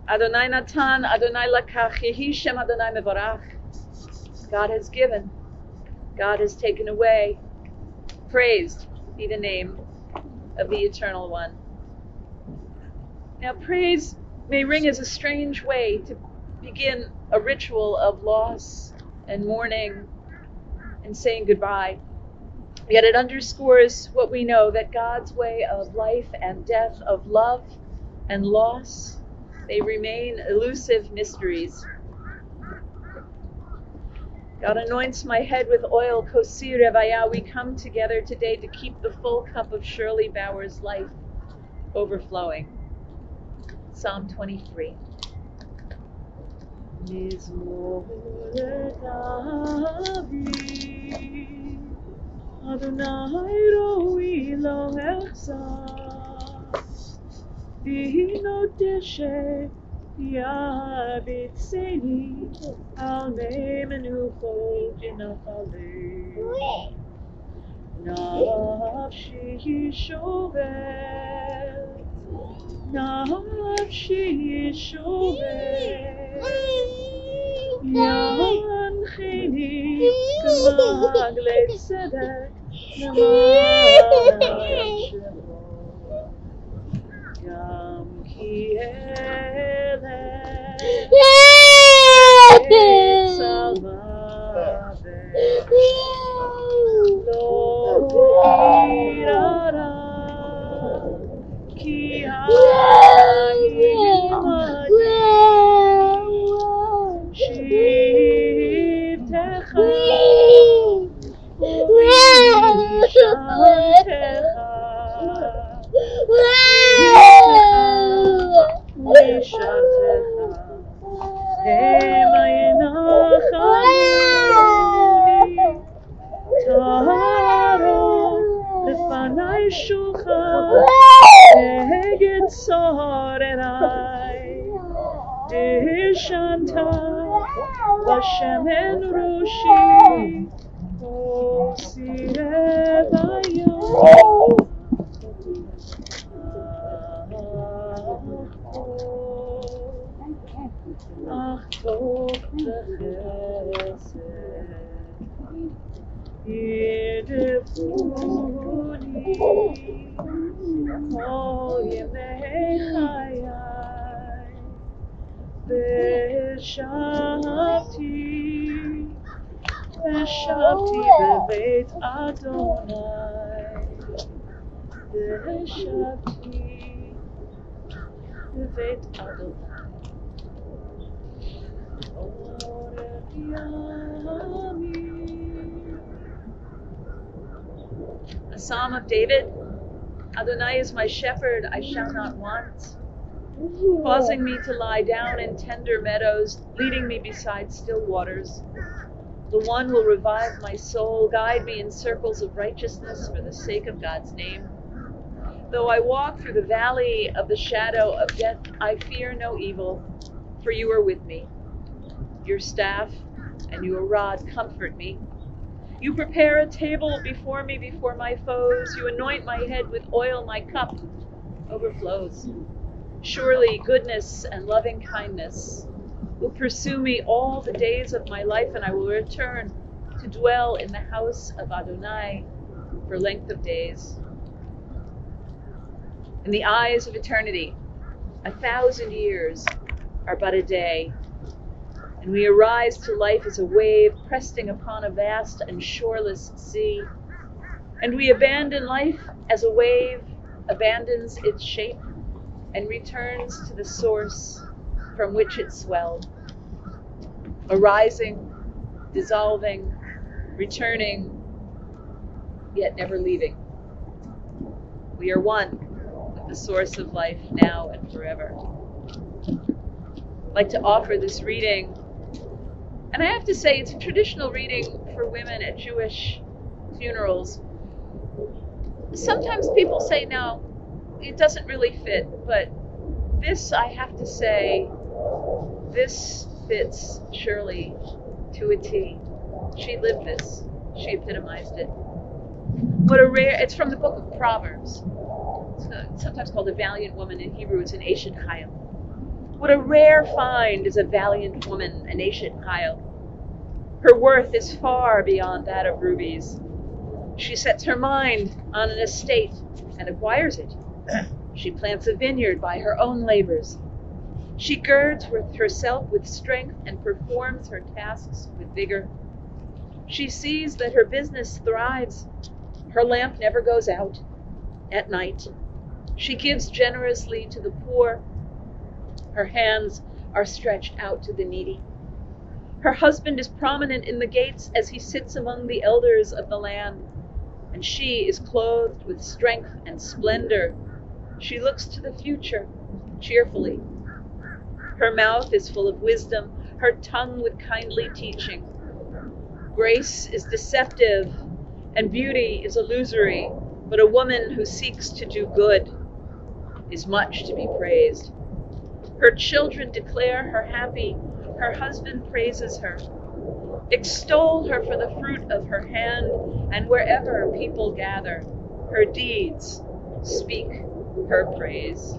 Adonai Natan, Adonai Lakach, Yehi Shem Adonai Mevarach. God has given, God has taken away. Praised be the name of the Eternal One. Now, praise may ring as a strange way to begin a ritual of loss and mourning and saying goodbye. Yet it underscores what we know, that God's way of life and death, of love and loss, they remain elusive mysteries. God anoints my head with oil, Kosi Revaya. We come together today to keep the full cup of Shirley Bouer's life overflowing. Psalm 23. Mizmor David, Adonai roi lo echzar, v'hinoteshe yabitzeni al mei menuchot v'nachalei. Nafshi shovet, nafshi shovet, yanchini k'magle tzedek למען שמו, גם כי אלך עץ על מוות, לא ירא, כי עמדי שבטך ושבתך המה ינחמוני, טהרה לפני שולחן נגד צורריי, דשנת בשמן ראשי כוסי רוויה. אך טוב לחסד ירדפוני כל ימי חיי, ושבתי בבית אדוני, ושבתי בבית אדוני. A Psalm of David. Adonai is my shepherd, I shall not want, causing me to lie down in tender meadows, leading me beside still waters. The one will revive my soul, guide me in circles of righteousness for the sake of God's name. Though I walk through the valley of the shadow of death, I fear no evil, for you are with me. Your staff and your rod comfort me. You prepare a table before me, before my foes. You anoint my head with oil, my cup overflows. Surely goodness and loving kindness will pursue me all the days of my life, and I will return to dwell in the house of Adonai for length of days. In the eyes of eternity, 1,000 years are but a day, and we arise to life as a wave cresting upon a vast and shoreless sea. And we abandon life as a wave abandons its shape and returns to the source from which it swelled, arising, dissolving, returning, yet never leaving. We are one with the source of life now and forever. I'd like to offer this reading, and I have to say it's a traditional reading for women at Jewish funerals. Sometimes people say, no, it doesn't really fit, but this, I have to say, this fits Shirley to a T. She lived this. She epitomized it. What a rare, it's from the book of Proverbs. It's sometimes called a valiant woman. In Hebrew, it's an Eshet Chayil. What a rare find is a valiant woman, an Eshet Chayil. Her worth is far beyond that of rubies. She sets her mind on an estate and acquires it. She plants a vineyard by her own labors. She girds herself with strength and performs her tasks with vigor. She sees that her business thrives. Her lamp never goes out at night. She gives generously to the poor. Her hands are stretched out to the needy. Her husband is prominent in the gates as he sits among the elders of the land, and she is clothed with strength and splendor. She looks to the future cheerfully. Her mouth is full of wisdom, her tongue with kindly teaching. Grace is deceptive, and beauty is illusory, but a woman who seeks to do good is much to be praised. Her children declare her happy, her husband praises her. Extol her for the fruit of her hand, and wherever people gather, her deeds speak her praise.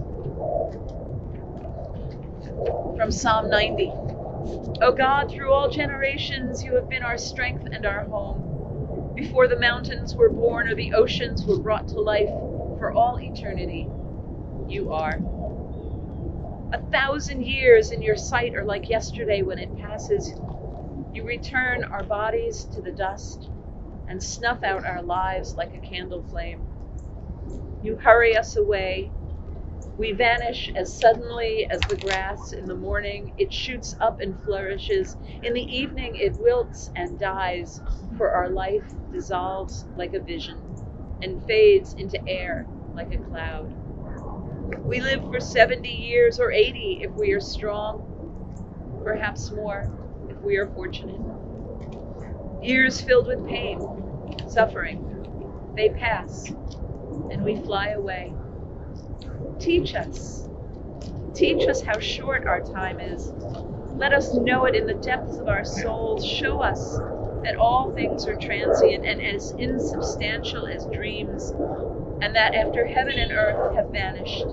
From Psalm 90. O God, through all generations you have been our strength and our home. Before the mountains were born or the oceans were brought to life, for all eternity you are. 1,000 years in your sight are like yesterday when it passes. You return our bodies to the dust and snuff out our lives like a candle flame. You hurry us away. We vanish as suddenly as the grass in the morning. It shoots up and flourishes. In the evening it wilts and dies, for our life dissolves like a vision and fades into air like a cloud. We live for 70 years or 80 if we are strong, perhaps more if we are fortunate. Years filled with pain, suffering, they pass, and we fly away. Teach us how short our time is. Let us know it in the depths of our souls. Show us that all things are transient and as insubstantial as dreams, and that after heaven and earth have vanished,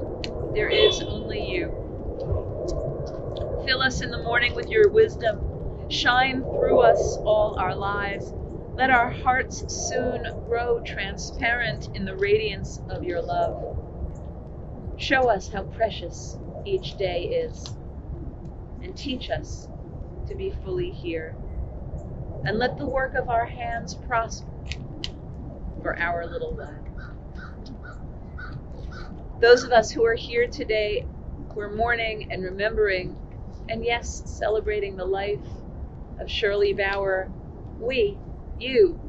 there is only you. Fill us in the morning with your wisdom. Shine through us all our lives. Let our hearts soon grow transparent in the radiance of your love. Show us how precious each day is, and teach us to be fully here. And let the work of our hands prosper for our little while. Those of us who are here today, we're mourning and remembering, and yes, celebrating the life of Shirley Bouer. You,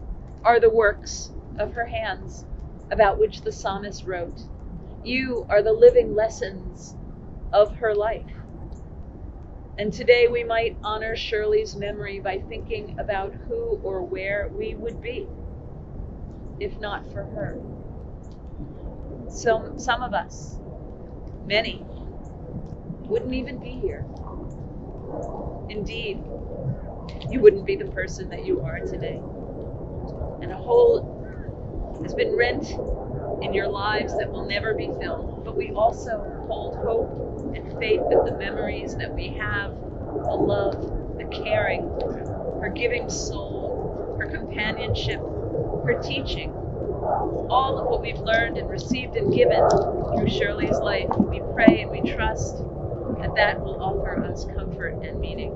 are the works of her hands about which the psalmist wrote. You are the living lessons of her life. And today we might honor Shirley's memory by thinking about who or where we would be if not for her. So some of us, many, wouldn't even be here. Indeed, you wouldn't be the person that you are today. And a hole has been rent in your lives that will never be filled. But we also hold hope and faith that the memories that we have, the love, the caring, her giving soul, her companionship, her teaching, all of what we've learned and received and given through Shirley's life, we pray and we trust that will offer us comfort and meaning.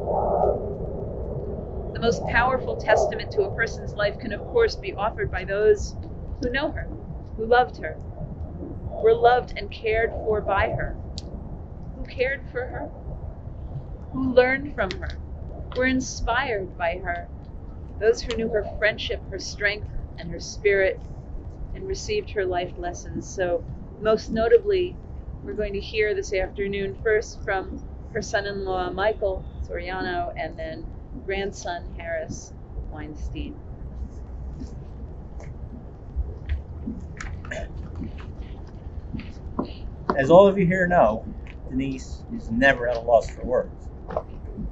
The most powerful testament to a person's life can, of course, be offered by those who know her, who loved her, were loved and cared for by her, who cared for her, who learned from her, were inspired by her, those who knew her friendship, her strength, and her spirit, and received her life lessons. So most notably, we're going to hear this afternoon first from her son-in-law, Michael Soriano, and then grandson, Harris Weinstein. As all of you here know, Denise is never at a loss for words,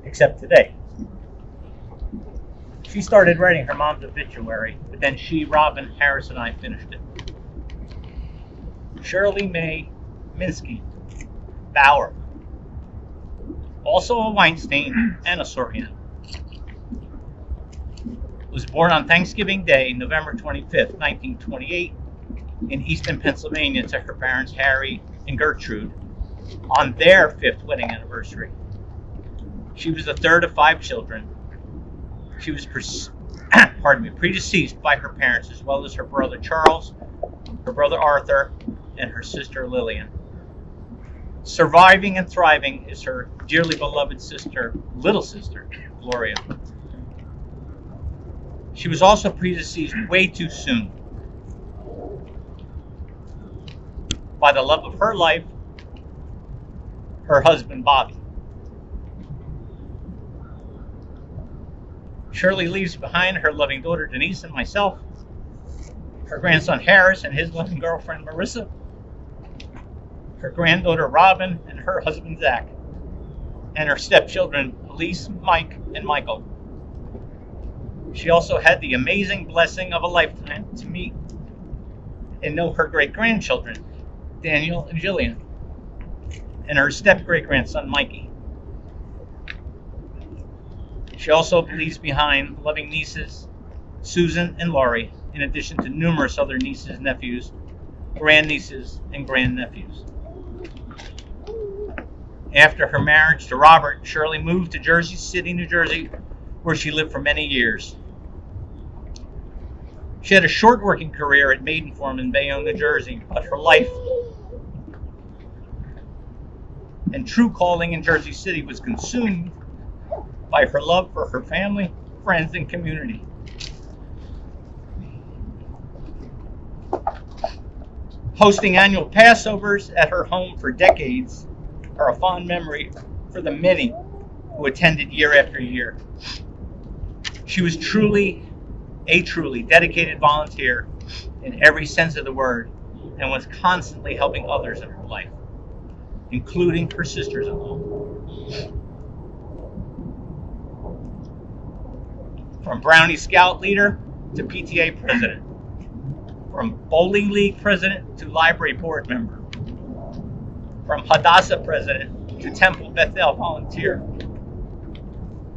except today. She started writing her mom's obituary, but then she, Robin, Harris, and I finished it. Shirley May Minsky Bauer also a Weinstein and a Soriano. Was born on Thanksgiving Day, November 25th, 1928, in Easton, Pennsylvania, to her parents Harry and Gertrude on their 5th wedding anniversary. She was the third of 5 children. She was predeceased by her parents, as well as her brother Charles, her brother Arthur, and her sister Lillian. Surviving and thriving is her dearly beloved little sister, Gloria. She was also predeceased way too soon by the love of her life, her husband Bobby. Shirley leaves behind her loving daughter Denise and myself, her grandson Harris and his loving girlfriend Marissa, her granddaughter Robin and her husband Zach, and her stepchildren Elise, Mike, and Michael. She also had the amazing blessing of a lifetime to meet and know her great-grandchildren, Daniel and Jillian, and her step-great-grandson Mikey. She also leaves behind loving nieces, Susan and Laurie, in addition to numerous other nieces, nephews, grandnieces, and grandnephews. After her marriage to Robert, Shirley moved to Jersey City, New Jersey, where she lived for many years. She had a short working career at Maidenform in Bayonne, New Jersey, but her life and true calling in Jersey City was consumed by her love for her family, friends, and community. Hosting annual Passovers at her home for decades are a fond memory for the many who attended year after year. She was truly dedicated volunteer in every sense of the word, and was constantly helping others in her life, including her sisters-in-law. From Brownie Scout leader to PTA president, from Bowling League president to library board member, from Hadassah president to Temple Bethel volunteer.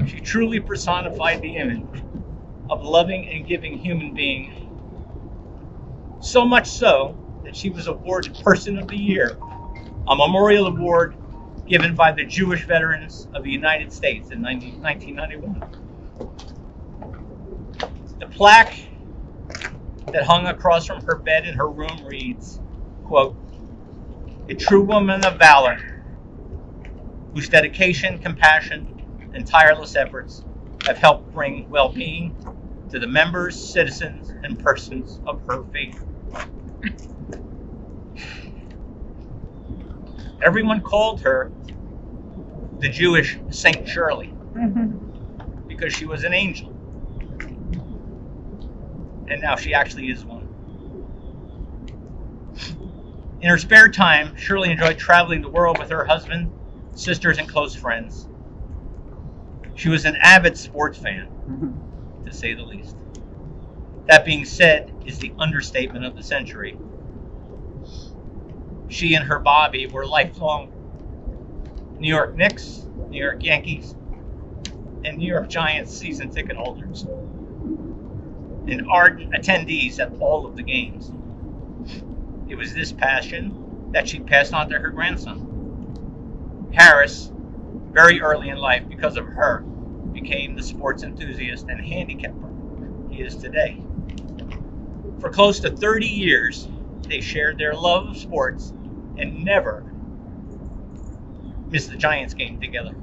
She truly personified the image of loving and giving human being. So much so that she was awarded Person of the Year, a memorial award given by the Jewish Veterans of the United States in 1991. The plaque that hung across from her bed in her room reads, quote, "A true woman of valor, whose dedication, compassion, and tireless efforts have helped bring well-being to the members, citizens, and persons of her faith." Everyone called her the Jewish Saint Shirley because she was an angel. And now she actually is one. In her spare time, Shirley enjoyed traveling the world with her husband, sisters, and close friends. She was an avid sports fan, to say the least. That being said is the understatement of the century. She and her Bobby were lifelong New York Knicks, New York Yankees, and New York Giants season ticket holders, and ardent attendees at all of the games. It was this passion that she passed on to her grandson. Harris, very early in life, because of her, became the sports enthusiast and handicapper he is today. For close to 30 years, they shared their love of sports and never missed the Giants game together.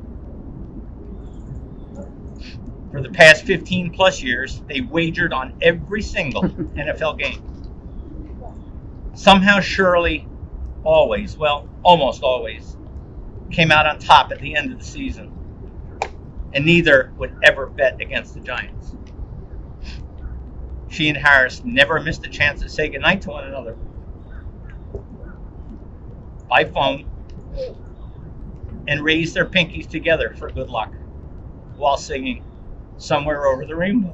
For the past 15 plus years, they wagered on every single NFL game. Somehow Shirley always, well, almost always, came out on top at the end of the season, and neither would ever bet against the Giants. She and Harris never missed a chance to say goodnight to one another by phone and raise their pinkies together for good luck while singing "Somewhere Over the Rainbow."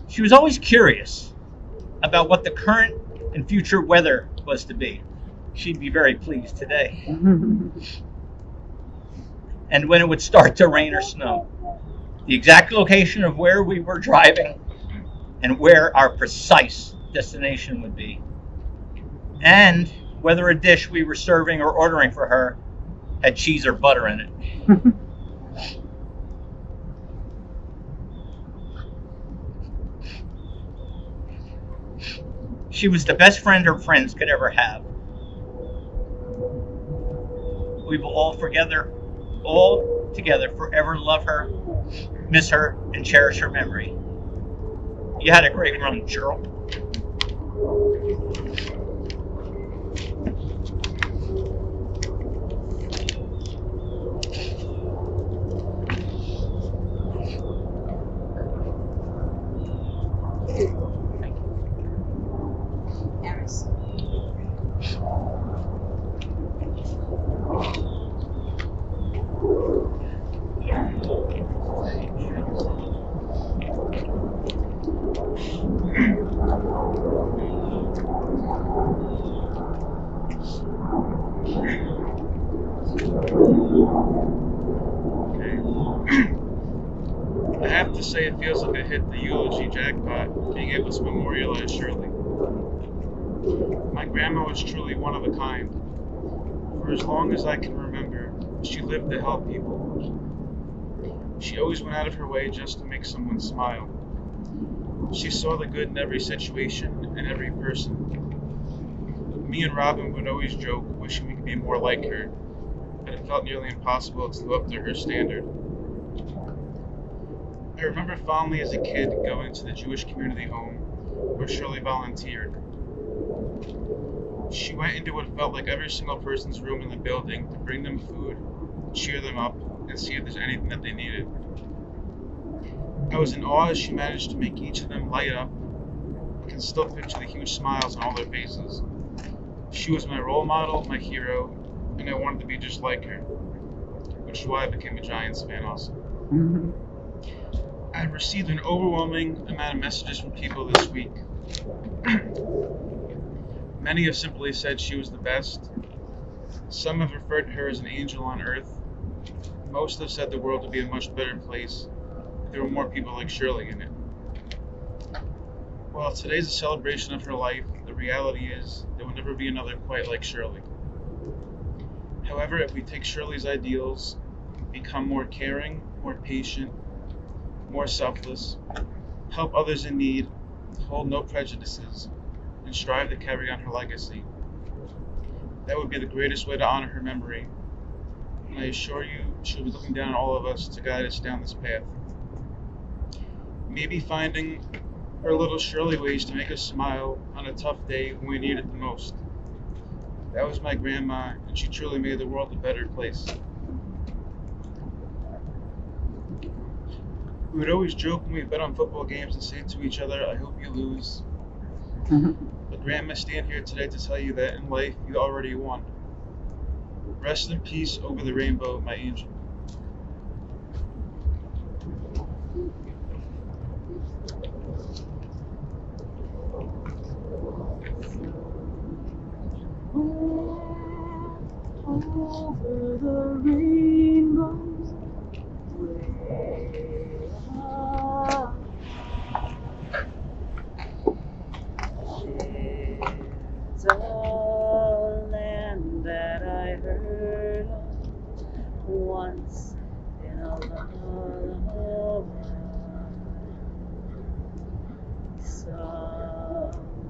She was always curious about what the current and future weather was to be. She'd be very pleased today. And when it would start to rain or snow, the exact location of where we were driving and where our precise destination would be, and whether a dish we were serving or ordering for her had cheese or butter in it. She was the best friend her friends could ever have. We will all together forever love her, miss her, and cherish her memory. You had a great run, Cheryl. I have to say it feels like I hit the eulogy jackpot being able to memorialize Shirley. My grandma was truly one of a kind. For as long as I can remember, she lived to help people. She always went out of her way just to make someone smile. She saw the good in every situation and every person. Me and Robin would always joke, wishing we could be more like her, but it felt nearly impossible to live up to her standard. I remember fondly as a kid going to the Jewish community home where Shirley volunteered. She went into what felt like every single person's room in the building to bring them food, cheer them up, and see if there's anything that they needed. I was in awe as she managed to make each of them light up. I can still picture the huge smiles on all their faces. She was my role model, my hero, and I wanted to be just like her, which is why I became a Giants fan also. I've received an overwhelming amount of messages from people this week. Many have simply said she was the best. Some have referred to her as an angel on earth. Most have said the world would be a much better place if there were more people like Shirley in it. While today's a celebration of her life, the reality is there will never be another quite like Shirley. However, if we take Shirley's ideals, become more caring, more patient, more selfless, help others in need, hold no prejudices, and strive to carry on her legacy, that would be the greatest way to honor her memory. And I assure you, she'll be looking down on all of us to guide us down this path. Maybe finding her little Shirley ways to make us smile on a tough day when we need it the most. That was my grandma, and she truly made the world a better place. We would always joke when we bet on football games and say to each other, "I hope you lose." But Grandma, I stand here today to tell you that in life you already won. Rest in peace over the rainbow, my angel. Over the rainbow, there's a land that I heard of once in a lullaby.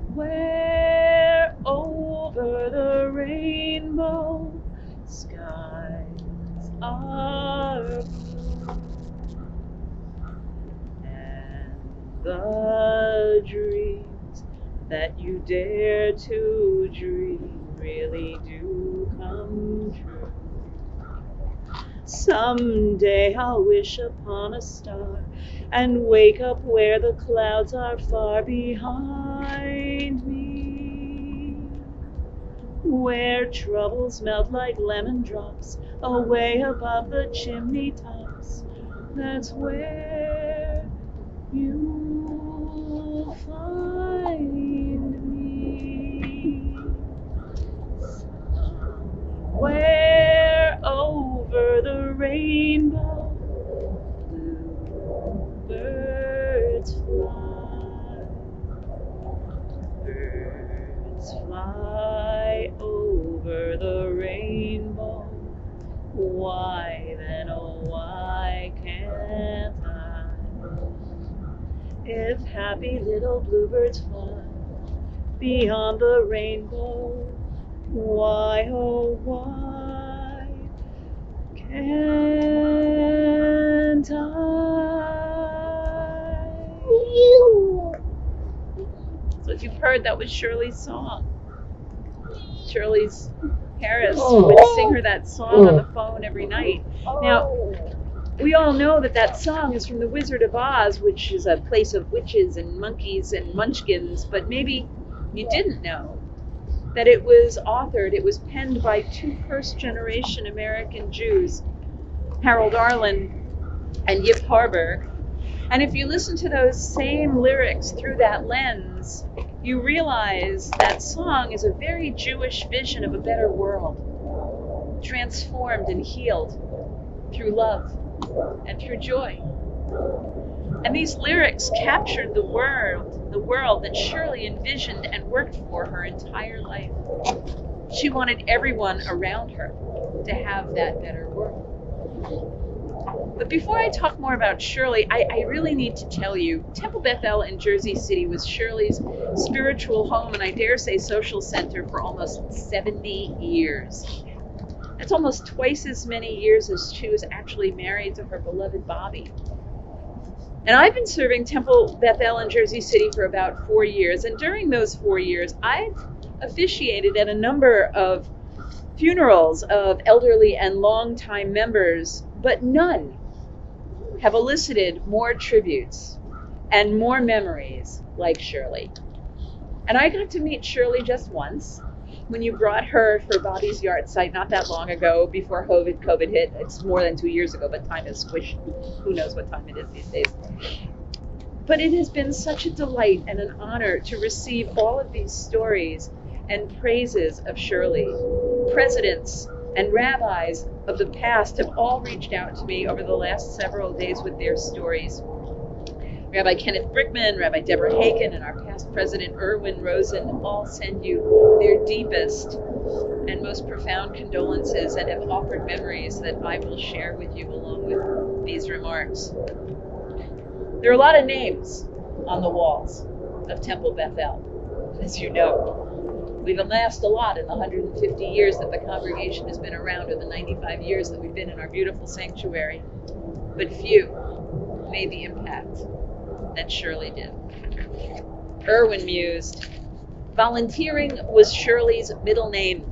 Somewhere over the rainbow, skies are blue, and the dreams that you dare to dream really do come true. Someday I'll wish upon a star and wake up where the clouds are far behind me, where troubles melt like lemon drops away above the chimney tops. That's where you'll find me. happy little bluebirds fly beyond the rainbow. Why, oh, why can't I? So as you've heard, that was Shirley's song. Shirley's Harris would sing her that song on the phone every night. Now, we all know that that song is from The Wizard of Oz, which is a place of witches and monkeys and munchkins, but maybe you didn't know that it was penned by two first-generation American Jews, Harold Arlen and Yip Harburg. And if you listen to those same lyrics through that lens, you realize that song is a very Jewish vision of a better world, transformed and healed through love and through joy. And these lyrics captured the world that Shirley envisioned and worked for her entire life. She wanted everyone around her to have that better world. But before I talk more about Shirley, I really need to tell you, Temple Bethel in Jersey City was Shirley's spiritual home and I dare say social center for almost 70 years. That's almost twice as many years as she was actually married to her beloved Bobby. And I've been serving Temple Bethel in Jersey City for about 4 years. And during those 4 years, I've officiated at a number of funerals of elderly and longtime members, but none have elicited more tributes and more memories like Shirley. And I got to meet Shirley just once when you brought her for Bobby's yard site not that long ago before COVID hit. It's more than 2 years ago, but time is squished. Who knows what time it is these days. But it has been such a delight and an honor to receive all of these stories and praises of Shirley. Presidents and rabbis of the past have all reached out to me over the last several days with their stories. Rabbi Kenneth Brickman, Rabbi Deborah Haken, and our past president, Erwin Rosen, all send you their deepest and most profound condolences and have offered memories that I will share with you along with these remarks. There are a lot of names on the walls of Temple Bethel, as you know. We've amassed a lot in the 150 years that the congregation has been around, or the 95 years that we've been in our beautiful sanctuary, but few made the impact that Shirley did. Erwin mused, volunteering was Shirley's middle name.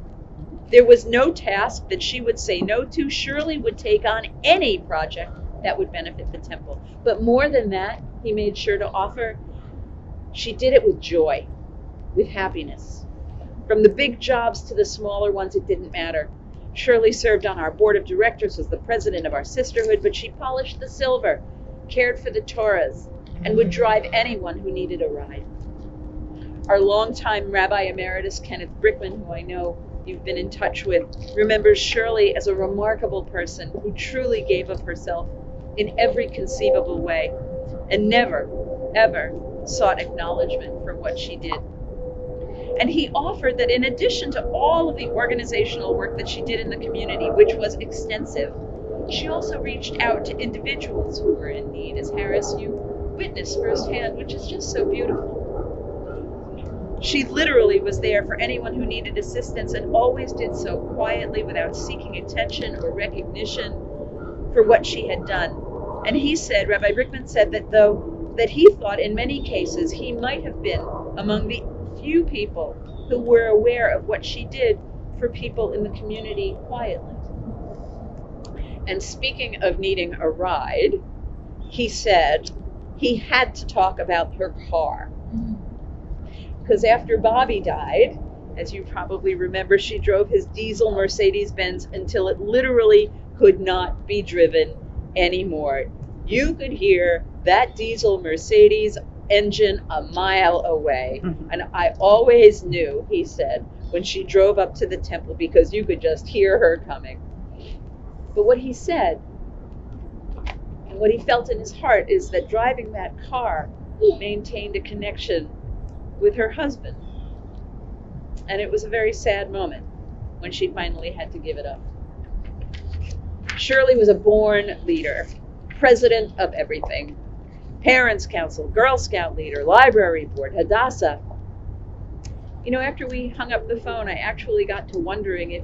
There was no task that she would say no to. Shirley would take on any project that would benefit the temple. But more than that, he made sure to offer, she did it with joy, with happiness. From the big jobs to the smaller ones, it didn't matter. Shirley served on our board of directors, was the president of our sisterhood, but she polished the silver, cared for the Torahs, and would drive anyone who needed a ride. Our longtime Rabbi Emeritus Kenneth Brickman, who I know you've been in touch with, remembers Shirley as a remarkable person who truly gave of herself in every conceivable way and never, ever sought acknowledgement for what she did. And he offered that in addition to all of the organizational work that she did in the community, which was extensive, she also reached out to individuals who were in need, as Harris, you witnessed firsthand, which is just so beautiful. She literally was there for anyone who needed assistance and always did so quietly without seeking attention or recognition for what she had done. And he said, Rabbi Brickman said that he thought in many cases he might have been among the few people who were aware of what she did for people in the community quietly. And speaking of needing a ride, he said he had to talk about her car. Because after Bobby died, as you probably remember, she drove his diesel Mercedes-Benz until it literally could not be driven anymore. You could hear that diesel Mercedes engine a mile away. And I always knew, he said, when she drove up to the temple, because you could just hear her coming. But what he said, and what he felt in his heart, is that driving that car maintained a connection with her husband. And it was a very sad moment when she finally had to give it up. Shirley was a born leader, president of everything. Parents' Council, Girl Scout leader, Library Board, Hadassah. You know, after we hung up the phone, I actually got to wondering if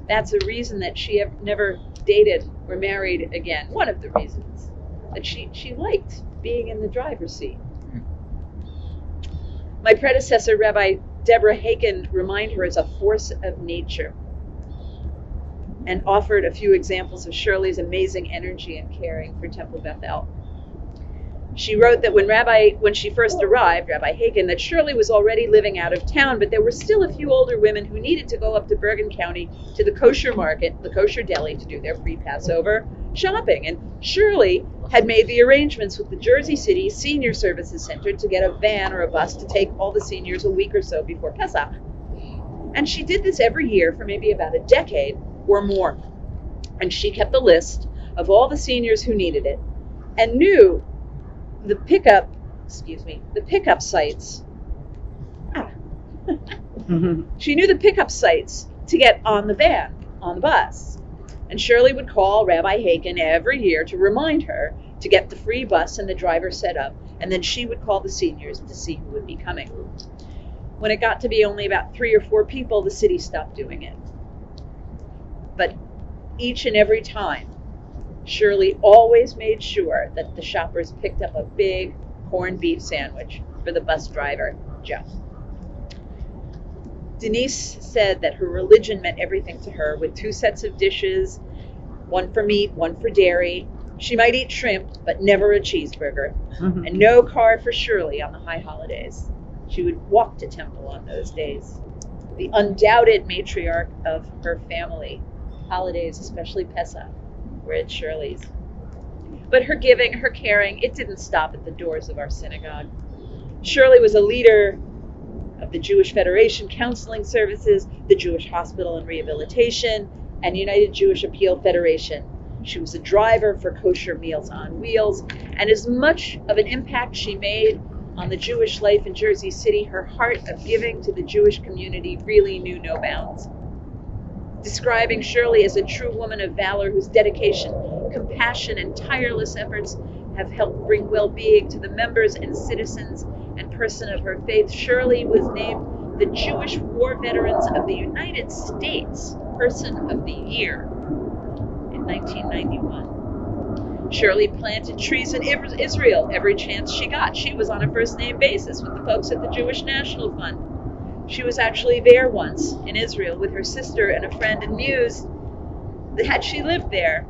that's a reason that she never dated or married again. One of the reasons that she liked being in the driver's seat. My predecessor, Rabbi Deborah Haken, reminded her as a force of nature and offered a few examples of Shirley's amazing energy and caring for Temple Beth El. She wrote that when she first arrived, Rabbi Haken, that Shirley was already living out of town, but there were still a few older women who needed to go up to Bergen County to the kosher market, the kosher deli, to do their pre-Passover shopping. And Shirley had made the arrangements with the Jersey City Senior Services Center to get a van or a bus to take all the seniors a week or so before Pesach. And she did this every year for maybe about a decade or more. And she kept a list of all the seniors who needed it and knew the pickup sites. She knew the pickup sites to get on the van, on the bus. And Shirley would call Rabbi Haken every year to remind her to get the free bus and the driver set up, and then she would call the seniors to see who would be coming. When it got to be only about 3 or 4 people, the city stopped doing it. But each and every time, Shirley always made sure that the shoppers picked up a big corned beef sandwich for the bus driver, Joe. Denise said that her religion meant everything to her, with 2 sets of dishes, one for meat, one for dairy. She might eat shrimp, but never a cheeseburger. And no car for Shirley on the high holidays. She would walk to temple on those days. The undoubted matriarch of her family. Holidays, especially Pesach, were at Shirley's. But her giving, her caring, it didn't stop at the doors of our synagogue. Shirley was a leader of the Jewish Federation Counseling Services, the Jewish Hospital and Rehabilitation, and United Jewish Appeal Federation. She was a driver for Kosher Meals on Wheels, and as much of an impact she made on the Jewish life in Jersey City, her heart of giving to the Jewish community really knew no bounds. Describing Shirley as a true woman of valor whose dedication, compassion, and tireless efforts have helped bring well-being to the members and citizens and person of her faith, Shirley was named the Jewish War Veterans of the United States Person of the Year in 1991. Shirley planted trees in Israel every chance she got. She was on a first-name basis with the folks at the Jewish National Fund. She was actually there once in Israel with her sister and a friend and mused that had she lived there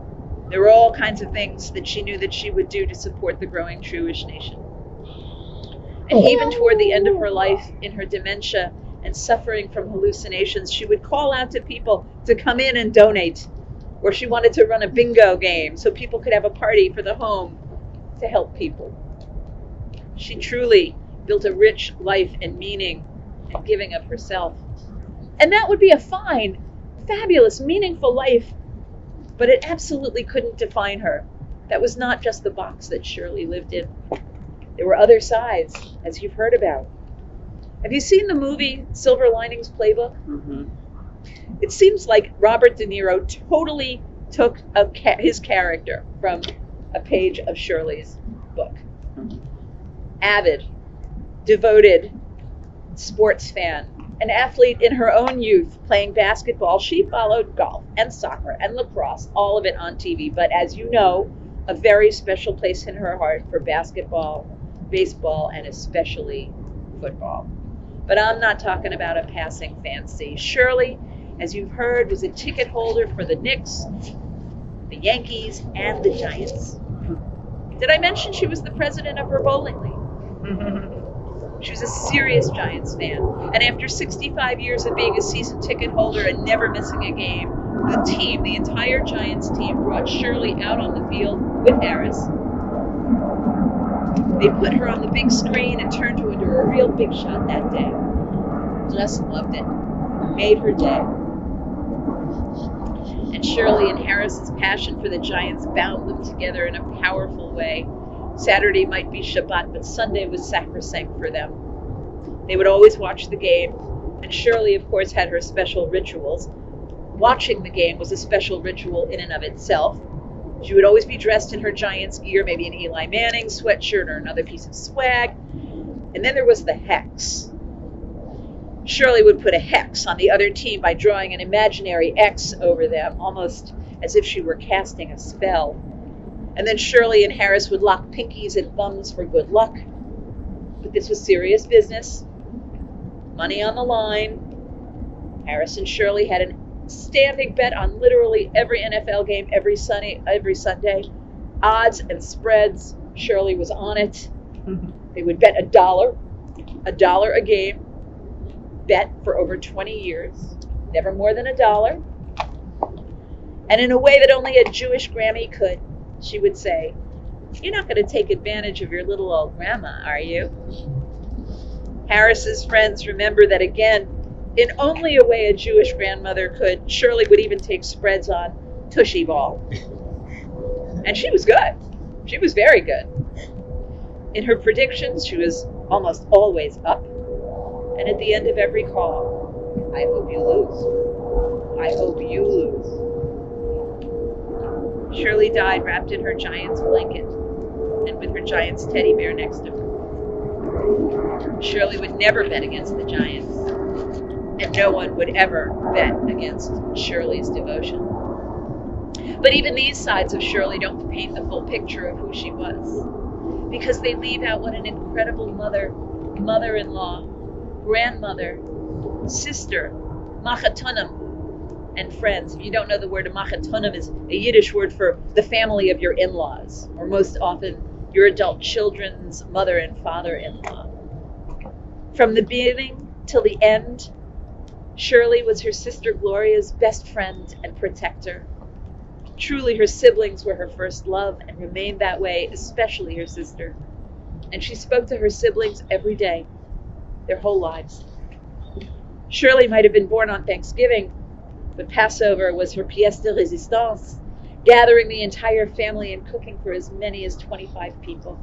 were all kinds of things that she knew that she would do to support the growing Jewish nation. And even toward the end of her life, in her dementia and suffering from hallucinations, she would call out to people to come in and donate. Or she wanted to run a bingo game so people could have a party for the home to help people. She truly built a rich life and meaning and giving of herself. And that would be a fine, fabulous, meaningful life, but it absolutely couldn't define her. That was not just the box that Shirley lived in. There were other sides, as you've heard about. Have you seen the movie Silver Linings Playbook? Mm-hmm. It seems like Robert De Niro totally took his character from a page of Shirley's book. Mm-hmm. Avid, devoted sports fan, an athlete in her own youth playing basketball. She followed golf and soccer and lacrosse, all of it on TV. But as you know, a very special place in her heart for basketball, baseball, and especially football. But I'm not talking about a passing fancy. Shirley, as you've heard, was a ticket holder for the Knicks, the Yankees, and the Giants. Did I mention she was the president of her bowling league? She was a serious Giants fan. And after 65 years of being a season ticket holder and never missing a game, the entire Giants team brought Shirley out on the field with Harris. They put her on the big screen and turned her into a real big shot that day. Just loved it. Made her day. And Shirley and Harris's passion for the Giants bound them together in a powerful way. Saturday might be Shabbat, but Sunday was sacrosanct for them. They would always watch the game, and Shirley, of course, had her special rituals. Watching the game was a special ritual in and of itself. She would always be dressed in her Giants gear, maybe an Eli Manning sweatshirt or another piece of swag. And then there was the hex. Shirley would put a hex on the other team by drawing an imaginary X over them, almost as if she were casting a spell. And then Shirley and Harris would lock pinkies and thumbs for good luck. But this was serious business. Money on the line. Harris and Shirley had a standing bet on literally every NFL game every Sunday. Odds and spreads. Shirley was on it. They would bet $1 a game. Bet for over 20 years. Never more than $1. And in a way that only a Jewish Grammy could, she would say, "You're not going to take advantage of your little old grandma, are you?" Harris's friends remember that again, in only a way a Jewish grandmother could, Shirley would even take spreads on Tushy Ball. And she was good. She was very good. In her predictions, she was almost always up. And at the end of every call, "I hope you lose. I hope you lose." Shirley died wrapped in her Giants blanket and with her Giants teddy bear next to her. Shirley would never bet against the Giants, and no one would ever bet against Shirley's devotion. But even these sides of Shirley don't paint the full picture of who she was, because they leave out what an incredible mother, mother-in-law, grandmother, sister, machatonim, and friends. If you don't know the word, a machatonim is a Yiddish word for the family of your in-laws, or most often your adult children's mother and father-in-law. From the beginning till the end, Shirley was her sister Gloria's best friend and protector. Truly, her siblings were her first love and remained that way, especially her sister. And she spoke to her siblings every day, their whole lives. Shirley might have been born on Thanksgiving, but Passover was her pièce de résistance, gathering the entire family and cooking for as many as 25 people.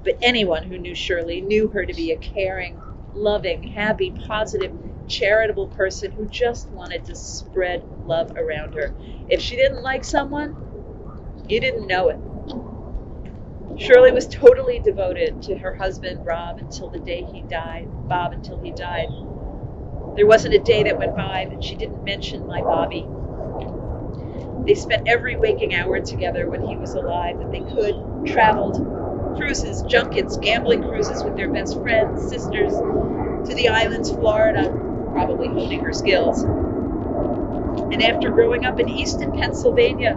But anyone who knew Shirley knew her to be a caring, loving, happy, positive, charitable person who just wanted to spread love around her. If she didn't like someone, you didn't know it. Shirley was totally devoted to her husband, Bob, until he died. There wasn't a day that went by that she didn't mention my Bobby. They spent every waking hour together when he was alive that they could, traveled, cruises, junkets, gambling cruises with their best friends, sisters, to the islands, Florida, probably honing her skills. And after growing up in Easton, Pennsylvania,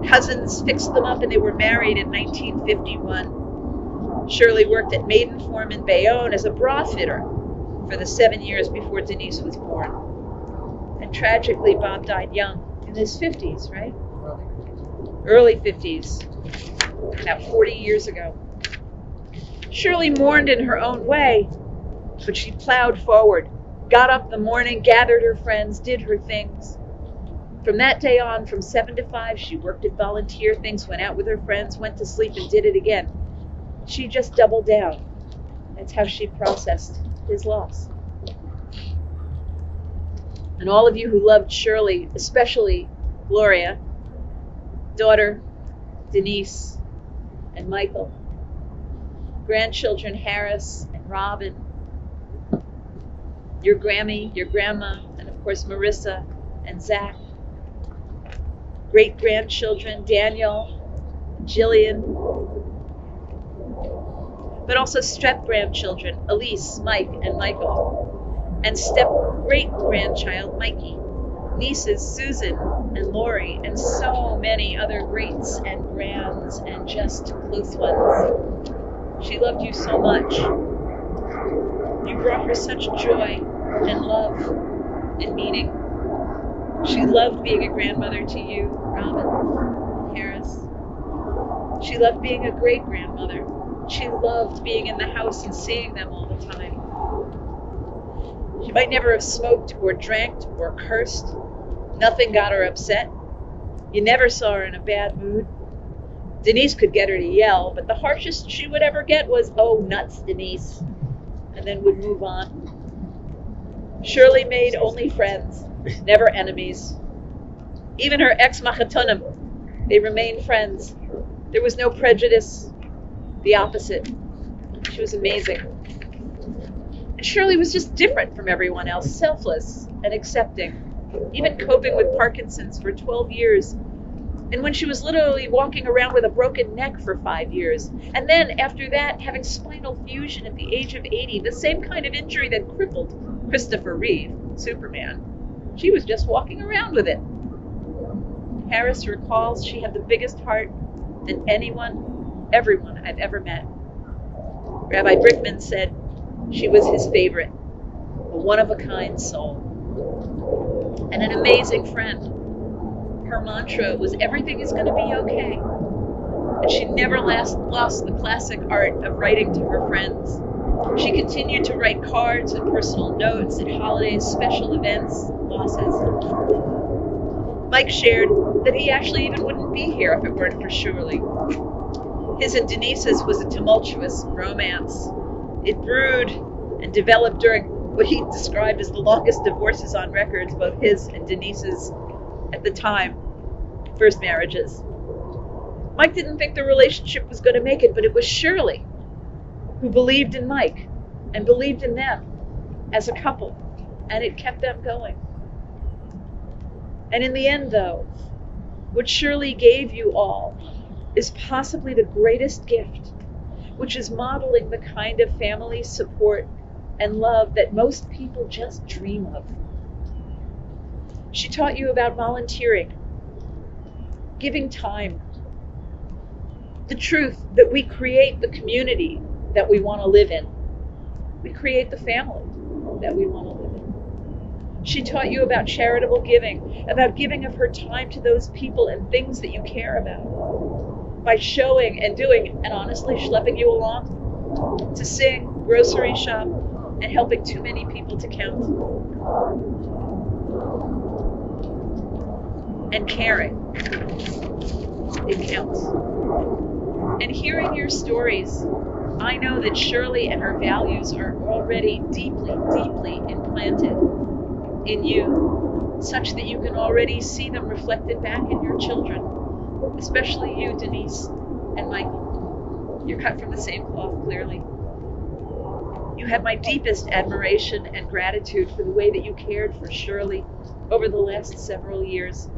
cousins fixed them up and they were married in 1951. Shirley worked at Maiden Form in Bayonne as a bra fitter for the 7 years before Denise was born. And tragically, Bob died young, in his 50s, right? Early 50s, about 40 years ago. Shirley mourned in her own way, but she plowed forward, got up in the morning, gathered her friends, did her things. From that day on, from 7 to 5, she worked at volunteer things, went out with her friends, went to sleep, and did it again. She just doubled down. That's how she processed his loss. And all of you who loved Shirley, especially Gloria, daughter, Denise, and Michael, grandchildren Harris and Robin, your Grammy, your grandma, and of course Marissa and Zach, great-grandchildren Daniel, Jillian, but also step-grandchildren Elise, Mike, and Michael, and step-great-grandchild Mikey, nieces Susan and Lori, and so many other greats and grands and just close ones. She loved you so much. You brought her such joy and love and meaning. She loved being a grandmother to you, Robin and Harris. She loved being a great-grandmother. She loved being in the house and seeing them all the time. She might never have smoked or drank or cursed. Nothing got her upset. You never saw her in a bad mood. Denise could get her to yell, but the harshest she would ever get was, "Oh, nuts, Denise," and then would move on. Shirley made only friends, never enemies. Even her ex-machatonim They remained friends. There was no prejudice, the opposite. She was amazing. And Shirley was just different from everyone else, selfless and accepting, even coping with Parkinson's for 12 years. And when she was literally walking around with a broken neck for 5 years. And then after that, having spinal fusion at the age of 80, the same kind of injury that crippled Christopher Reeve, Superman. She was just walking around with it. Harris recalls she had the biggest heart than everyone I've ever met. Rabbi Brickman said she was his favorite, a one-of-a-kind soul, and an amazing friend. Her mantra was everything is going to be okay. And she never lost the classic art of writing to her friends. She continued to write cards and personal notes at holidays, special events, losses. Mike shared that he actually even wouldn't be here if it weren't for Shirley. His and Denise's was a tumultuous romance. It brewed and developed during what he described as the longest divorces on records, both his and Denise's at the time, first marriages. Mike didn't think the relationship was going to make it, but it was Shirley who believed in Mike and believed in them as a couple, and it kept them going. And in the end, though, what Shirley gave you all is possibly the greatest gift, which is modeling the kind of family support and love that most people just dream of. She taught you about volunteering, giving time, the truth that we create the community that we want to live in. We create the family that we want to live in. She taught you about charitable giving, about giving of her time to those people and things that you care about, by showing and doing, and honestly schlepping you along to sing, grocery shop, and helping too many people to count. And caring. It counts. And hearing your stories, I know that Shirley and her values are already deeply, deeply implanted in you, such that you can already see them reflected back in your children, especially you, Denise and Michael. You're cut from the same cloth, clearly. You have my deepest admiration and gratitude for the way that you cared for Shirley over the last several years,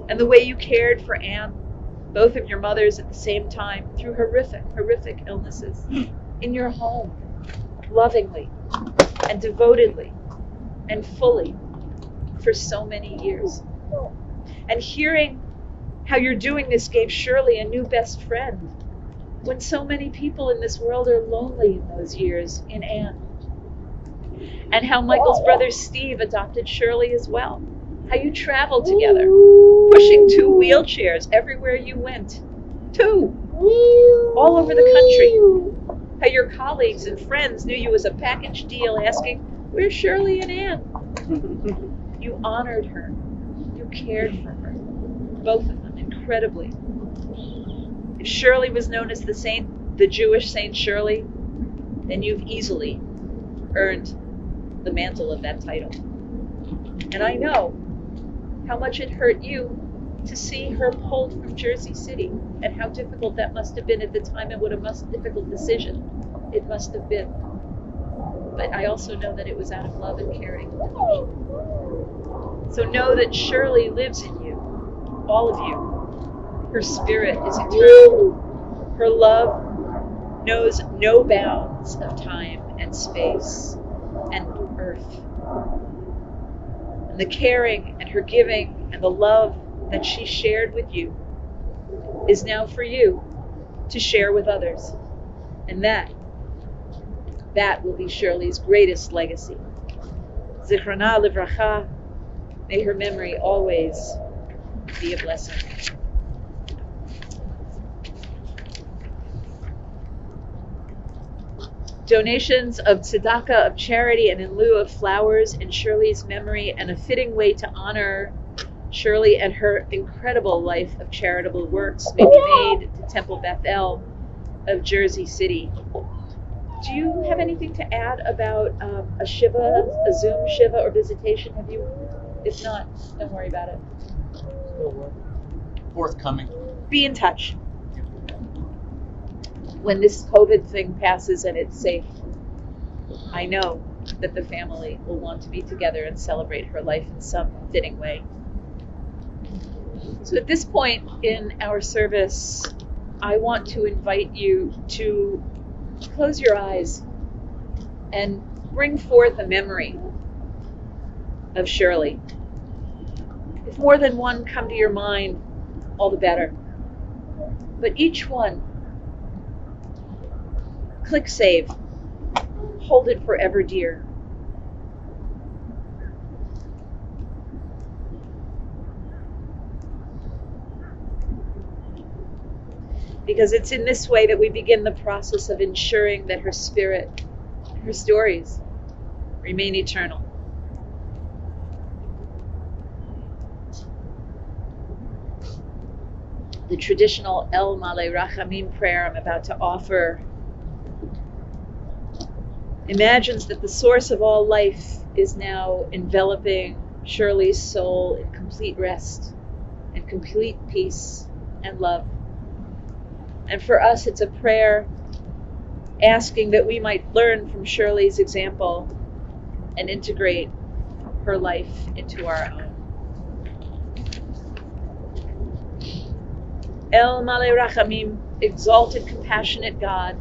and the way you cared for Anne, both of your mothers at the same time, through horrific illnesses, in your home, lovingly and devotedly and fully for so many years. And hearing how you're doing this gave Shirley a new best friend, when so many people in this world are lonely in those years, in Anne. And how Michael's brother Steve adopted Shirley as well. How you traveled together, pushing 2 wheelchairs everywhere you went. 2! All over the country. How your colleagues and friends knew you as a package deal, asking, "Where's Shirley and Anne?" You honored her. You cared for her. Both of them, incredibly. If Shirley was known as the saint, the Jewish Saint Shirley, then you've easily earned the mantle of that title. And I know how much it hurt you to see her pulled from Jersey City, and how difficult that must have been at the time, and what a most difficult decision it must have been. But I also know that it was out of love and caring. So know that Shirley lives in you, all of you. Her spirit is eternal. Her love knows no bounds of time and space and earth. And the caring and her giving and the love that she shared with you is now for you to share with others. And that will be Shirley's greatest legacy. Zichrona livracha, may her memory always be a blessing. Donations of tzedakah, of charity, and in lieu of flowers in Shirley's memory, and a fitting way to honor Shirley and her incredible life of charitable works, may be made to Temple Bethel of Jersey City. Do you have anything to add about a shiva, a Zoom shiva or visitation? Have you? If not, don't worry about it. Forthcoming. Be in touch. When this COVID thing passes and it's safe, I know that the family will want to be together and celebrate her life in some fitting way. So at this point in our service, I want to invite you to close your eyes and bring forth a memory of Shirley. If more than one come to your mind, all the better. But each one, click save. Hold it forever dear. Because it's in this way that we begin the process of ensuring that her spirit, her stories, remain eternal. The traditional El Malei Rachamim prayer I'm about to offer imagines that the source of all life is now enveloping Shirley's soul in complete rest and complete peace and love. And for us, it's a prayer asking that we might learn from Shirley's example and integrate her life into our own. El Malei Rachamim, exalted, compassionate God,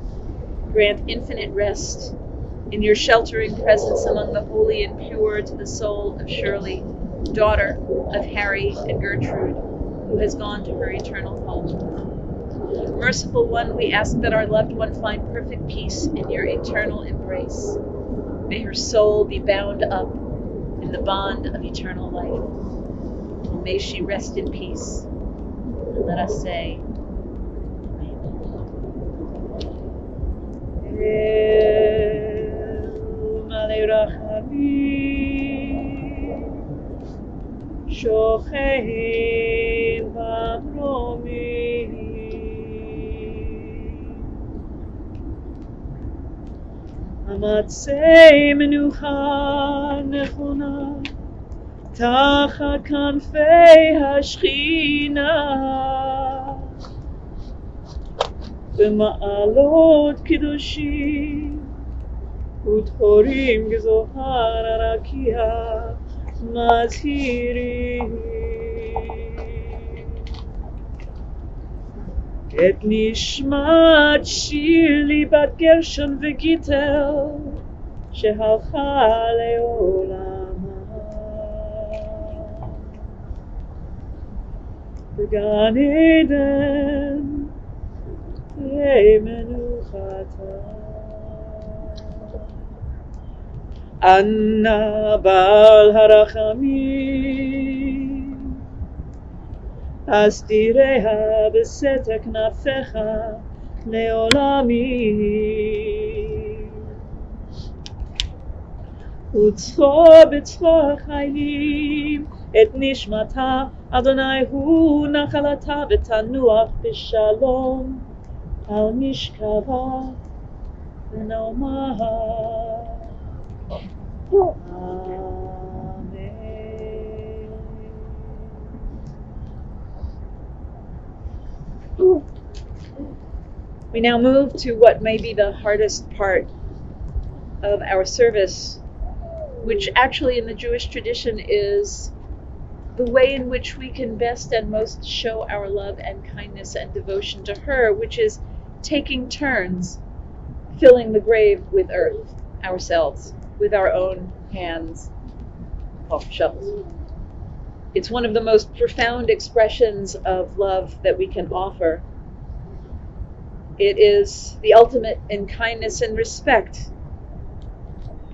grant infinite rest in your sheltering presence among the holy and pure to the soul of Shirley, daughter of Harry and Gertrude, who has gone to her eternal home. Merciful One, we ask that our loved one find perfect peace in your eternal embrace. May her soul be bound up in the bond of eternal life. And may she rest in peace. And let us say, El Malei Rachamim, Shochein Bamromim, Amatzei Menucha Nechona, Tachat Kanfei HaShechina, B'ma'alot Kiddushim, U'thorim Gezohar Arakia, Mazhirim, Et Nishmat Shirley Bat Gershon V'Gitel, Shehalcha Le'olama, B'Gan Eden Menuchata, Anna Bal Harachamim, Astireha B'Seta Knafecha Le'olamim, Utzcho B'tzcho Chayim, Et Nishmata Adonai Hu Nachalata V'Tanuach B'Shalom, Al Mishkava V'Naomaha. Amen. We now move to what may be the hardest part of our service, which actually in the Jewish tradition is the way in which we can best and most show our love and kindness and devotion to her, which is taking turns filling the grave with earth ourselves, with our own hands, shovels. It's one of the most profound expressions of love that we can offer. It is the ultimate in kindness and respect.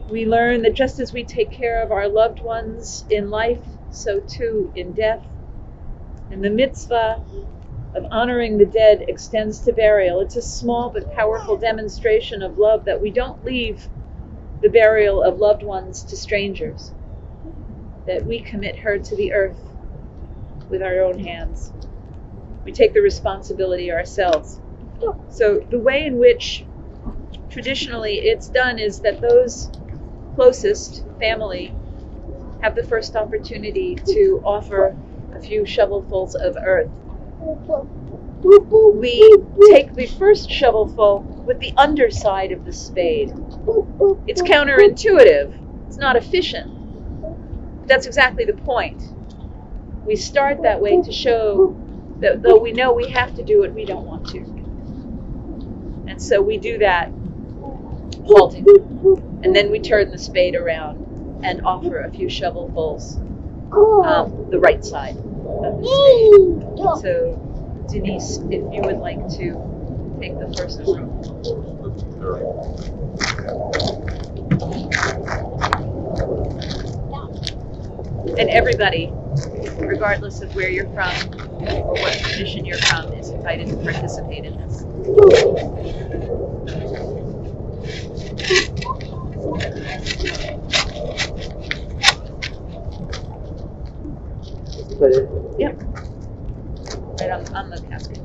We learn that just as we take care of our loved ones in life, so too in death. And the mitzvah of honoring the dead extends to burial. It's a small but powerful demonstration of love that we don't leave the burial of loved ones to strangers, that we commit her to the earth with our own hands. We take the responsibility ourselves. So the way in which traditionally it's done is that those closest family have the first opportunity to offer a few shovelfuls of earth We take the first shovelful with the underside of the spade. It's counterintuitive. It's not efficient. That's exactly the point. We start that way to show that though we know we have to do it, we don't want to. And so we do that halting. And then we turn the spade around and offer a few shovelfuls the right side of the spade. So, Denise, if you would like to take the first one. And everybody, regardless of where you're from or what tradition you're from, is invited to participate in this. Yep. Right on the casket.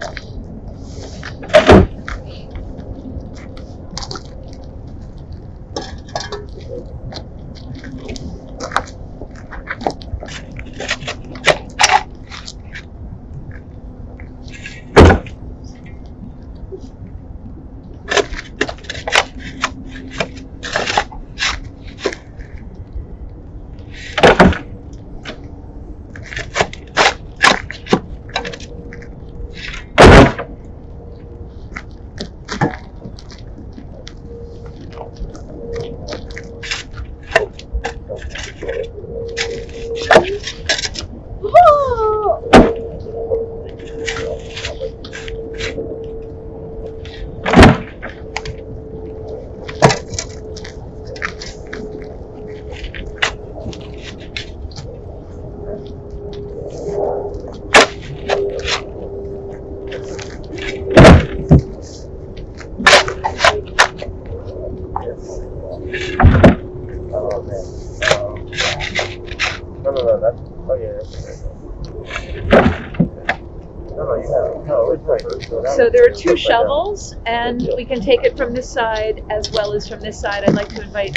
So there are two shovels, and we can take it from this side as well as from this side. I'd like to invite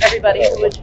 everybody who would.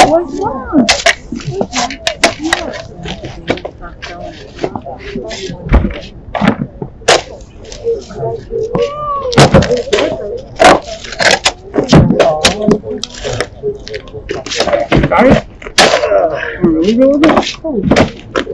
What's wrong? Alright. Really go with it?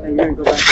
You're gonna go back.